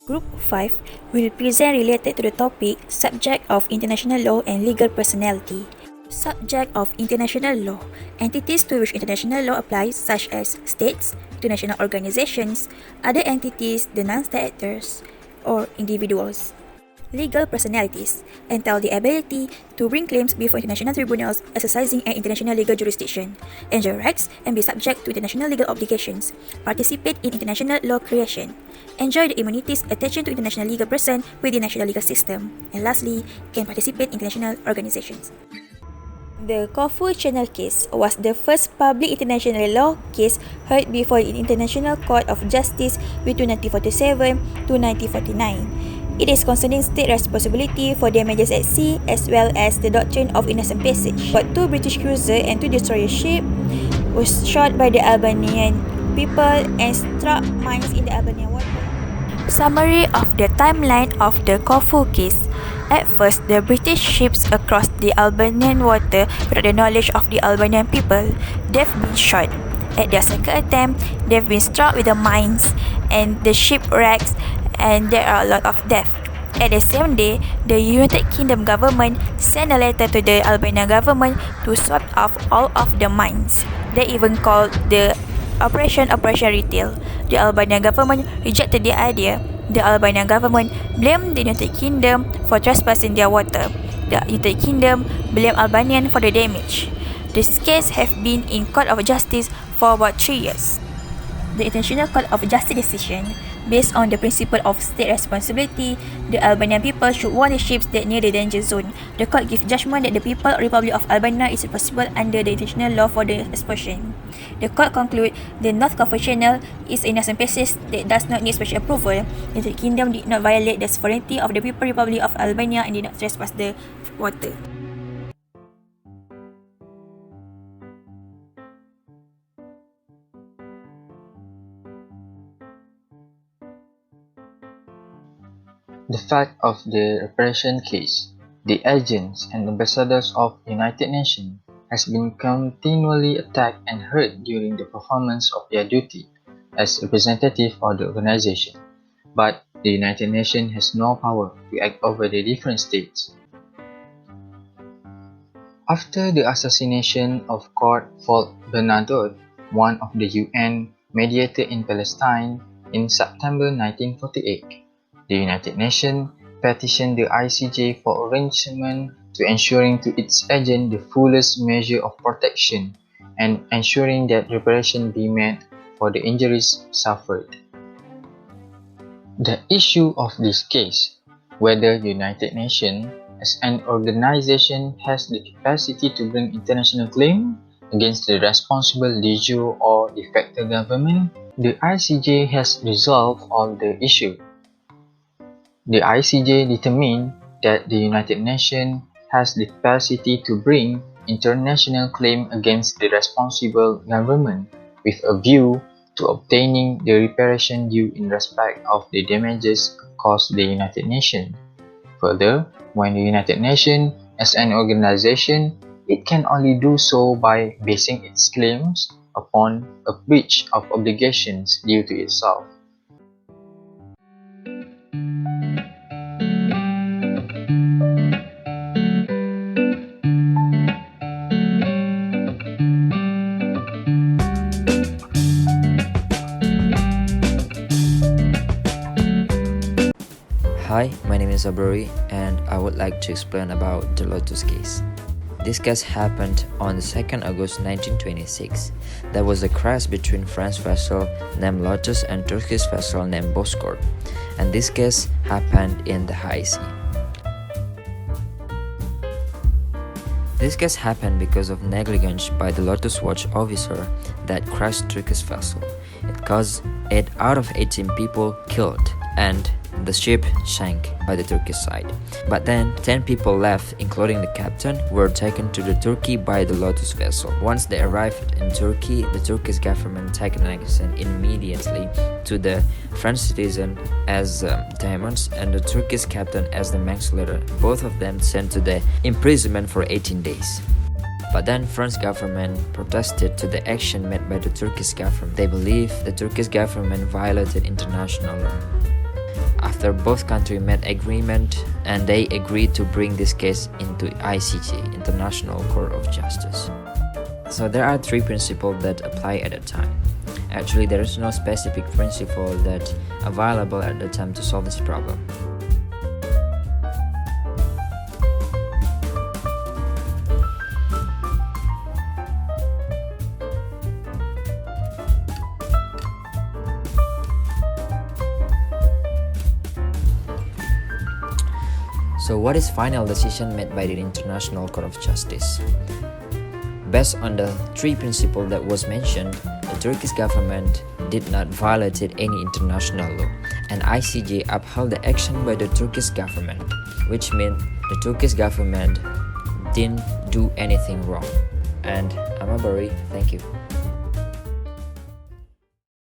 Group 5 will present related to the topic Subject of International Law and Legal Personality. Subject of International Law. Entities to which international law applies such as states, international organizations, other entities, the non-state actors, or individuals. Legal personalities entail the ability to bring claims before international tribunals exercising an international legal jurisdiction, enjoy rights and be subject to international legal obligations, participate in international law creation, enjoy the immunities attaching to international legal person within the national legal system, and lastly, can participate in international organizations. The Corfu Channel case was the first public international law case heard before the International Court of Justice between 1947 to 1949. It is concerning state responsibility for damages at sea as well as the doctrine of innocent passage. But two British cruisers and two destroyer ships was shot by the Albanian people and struck mines in the Albanian water. Summary of the timeline of the Corfu case. At first, the British ships across the Albanian water without the knowledge of the Albanian people, they've been shot. At their second attempt, they've been struck with the mines and the shipwrecks, and there are a lot of deaths. At the same day, the United Kingdom government sent a letter to the Albanian government to swap off all of the mines. They even called the Operation Retail. The Albanian government rejected the idea. The Albanian government blamed the United Kingdom for trespassing their water. The United Kingdom blamed Albanian for the damage. This case have been in Court of Justice for about 3 years. The International Court of Justice decision, based on the principle of state responsibility, the Albanian people should warn the ships that near the danger zone. The court gives judgment that the people Republic of Albania is responsible under the international law for the expulsion. The court conclude the North Corfu Channel is an innocent passage that does not need special approval. The United Kingdom did not violate the sovereignty of the people Republic of Albania and did not trespass the water. The fact of the repression case, the agents and ambassadors of United Nations has been continually attacked and hurt during the performance of their duty as representative of the organization, but the United Nations has no power to act over the different states. After the assassination of Count Folt Bernadotte, one of the UN mediators in Palestine, in September 1948, the United Nations petitioned the ICJ for arrangement to ensuring to its agent the fullest measure of protection and ensuring that reparation be made for the injuries suffered. The issue of this case, whether the United Nations as an organization has the capacity to bring international claim against the responsible de jure or de facto government, the ICJ has resolved all the issue. The ICJ determined that the United Nations has the capacity to bring international claim against the responsible government with a view to obtaining the reparation due in respect of the damages caused the United Nations. Further, when the United Nations as an organization, it can only do so by basing its claims upon a breach of obligations due to itself. Hi, my name is Abrohi and I would like to explain about the Lotus case. This case happened on 2nd August 1926. There was a crash between French vessel named Lotus and Turkish vessel named Bozkurt, and this case happened in the High Sea. This case happened because of negligence by the Lotus Watch officer that crashed Turkish vessel. It caused 8 out of 18 people killed and the ship sank by the Turkish side. But then 10 people left, including the captain, were taken to the Turkey by the Lotus vessel. Once they arrived in Turkey, the Turkish government taken action immediately to the French citizen as diamonds and the Turkish captain as the manslaughter. Both of them sent to the imprisonment for 18 days. But then French government protested to the action made by the Turkish government. They believe the Turkish government violated international law. After after both countries made agreement and they agreed to bring this case into ICJ, International Court of Justice. So there are three principles that apply at the time. Actually, there is no specific principle that available at the time to solve this problem. So what is final decision made by the International Court of Justice? Based on the three principles that was mentioned, the Turkish government did not violate any international law, and ICJ upheld the action by the Turkish government, which means the Turkish government didn't do anything wrong. And I'm Abari, thank you.